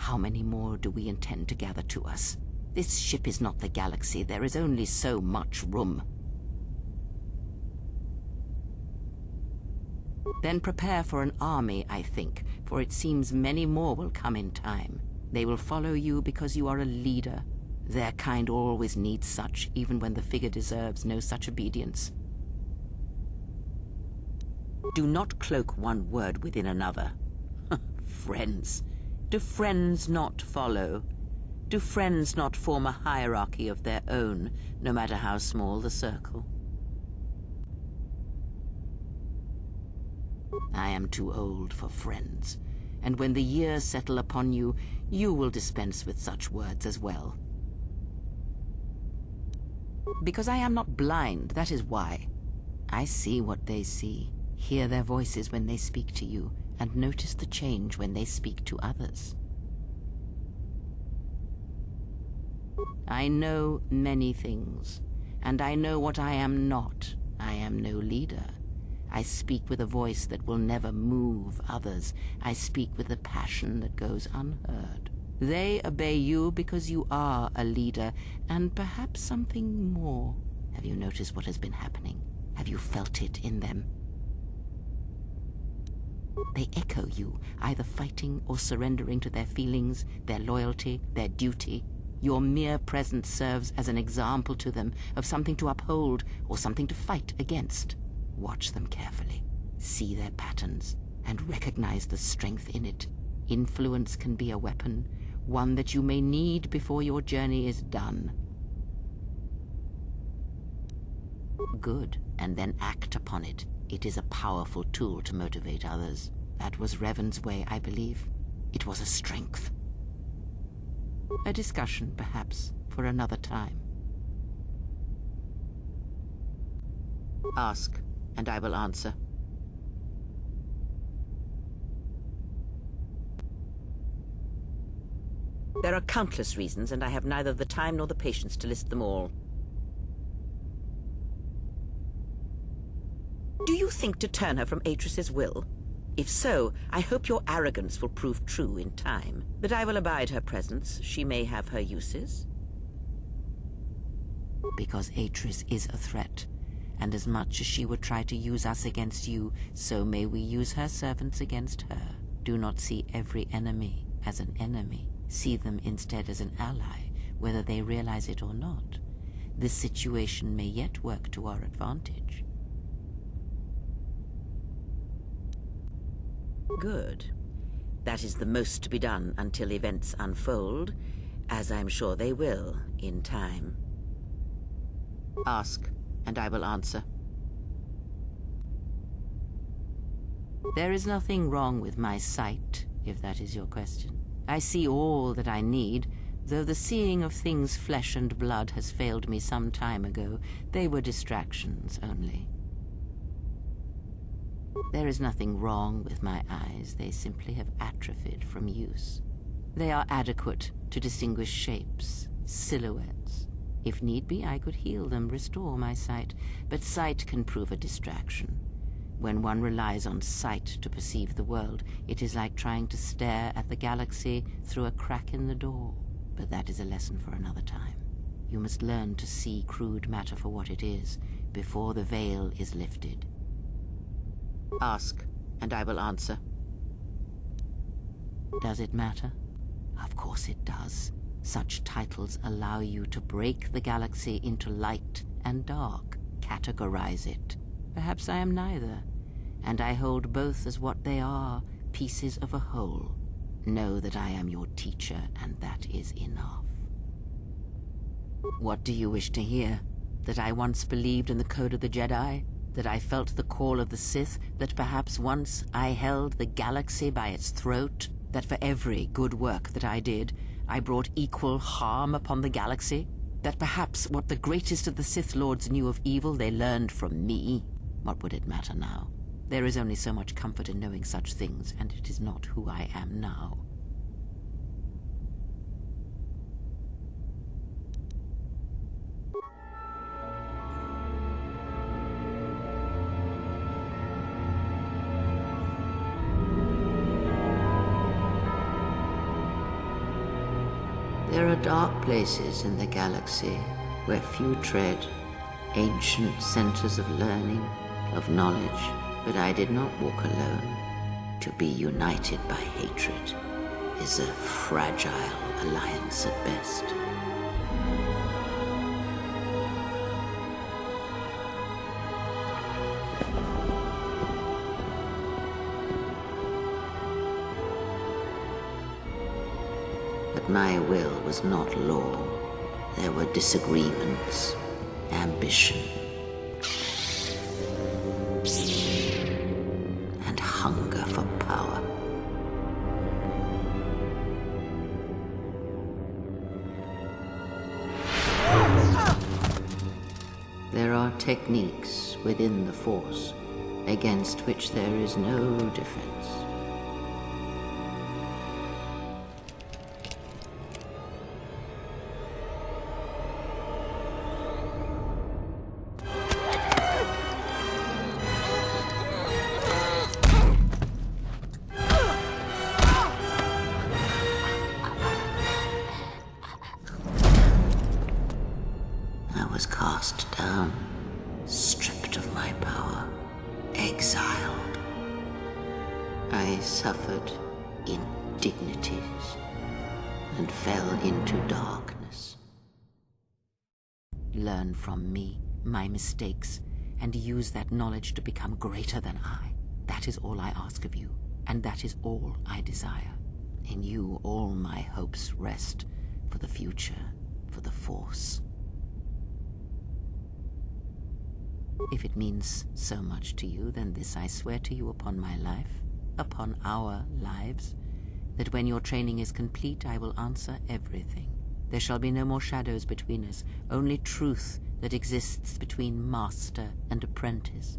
How many more do we intend to gather to us? This ship is not the galaxy. There is only so much room. Then prepare for an army, I think, for it seems many more will come in time. They will follow you because you are a leader. Their kind always needs such, even when the figure deserves no such obedience. Do not cloak one word within another. Friends. Do friends not follow? Do friends not form a hierarchy of their own, no matter how small the circle? I am too old for friends, and when the years settle upon you, you will dispense with such words as well. Because I am not blind, that is why. I see what they see, hear their voices when they speak to you, and notice the change when they speak to others. I know many things, and I know what I am not. I am no leader. I speak with a voice that will never move others. I speak with a passion that goes unheard. They obey you because you are a leader, and perhaps something more. Have you noticed what has been happening? Have you felt it in them? They echo you, either fighting or surrendering to their feelings, their loyalty, their duty. Your mere presence serves as an example to them of something to uphold or something to fight against. Watch them carefully, see their patterns, and recognize the strength in it. Influence can be a weapon, one that you may need before your journey is done. Good, and then act upon it. It is a powerful tool to motivate others. That was Revan's way, I believe. It was a strength. A discussion, perhaps, for another time. Ask, and I will answer. There are countless reasons, and I have neither the time nor the patience to list them all. Do you think to turn her from Atris's will? If so, I hope your arrogance will prove true in time. But I will abide her presence. She may have her uses. Because Atris is a threat, and as much as she would try to use us against you, so may we use her servants against her. Do not see every enemy as an enemy. See them instead as an ally, whether they realize it or not. This situation may yet work to our advantage. Good. That is the most to be done until events unfold, as I'm sure they will in time. Ask, and I will answer. There is nothing wrong with my sight, if that is your question. I see all that I need, though the seeing of things flesh and blood has failed me some time ago. They were distractions only. There is nothing wrong with my eyes. They simply have atrophied from use. They are adequate to distinguish shapes, silhouettes. If need be, I could heal them, restore my sight, but sight can prove a distraction. When one relies on sight to perceive the world, it is like trying to stare at the galaxy through a crack in the door. But that is a lesson for another time. You must learn to see crude matter for what it is, before the veil is lifted. Ask, and I will answer. Does it matter? Of course it does. Such titles allow you to break the galaxy into light and dark, categorize it. Perhaps I am neither, and I hold both as what they are, pieces of a whole. Know that I am your teacher, and that is enough. What do you wish to hear? That I once believed in the code of the Jedi? That I felt the call of the Sith? That perhaps once I held the galaxy by its throat? That for every good work that I did, I brought equal harm upon the galaxy? That perhaps what the greatest of the Sith Lords knew of evil they learned from me? What would it matter now? There is only so much comfort in knowing such things, and it is not who I am now. There are dark places in the galaxy where few tread, ancient centers of learning, of knowledge, but I did not walk alone. To be united by hatred is a fragile alliance at best. But my will was not law. There were disagreements, ambition, and hunger for power. There are techniques within the Force against which there is no defense. I was cast down, stripped of my power, exiled. I suffered indignities and fell into darkness. Learn from me, my mistakes, and use that knowledge to become greater than I. That is all I ask of you, and that is all I desire. In you all my hopes rest for the future, for the Force. If it means so much to you, then this I swear to you upon my life, upon our lives, that when your training is complete, I will answer everything. There shall be no more shadows between us, only truth that exists between master and apprentice.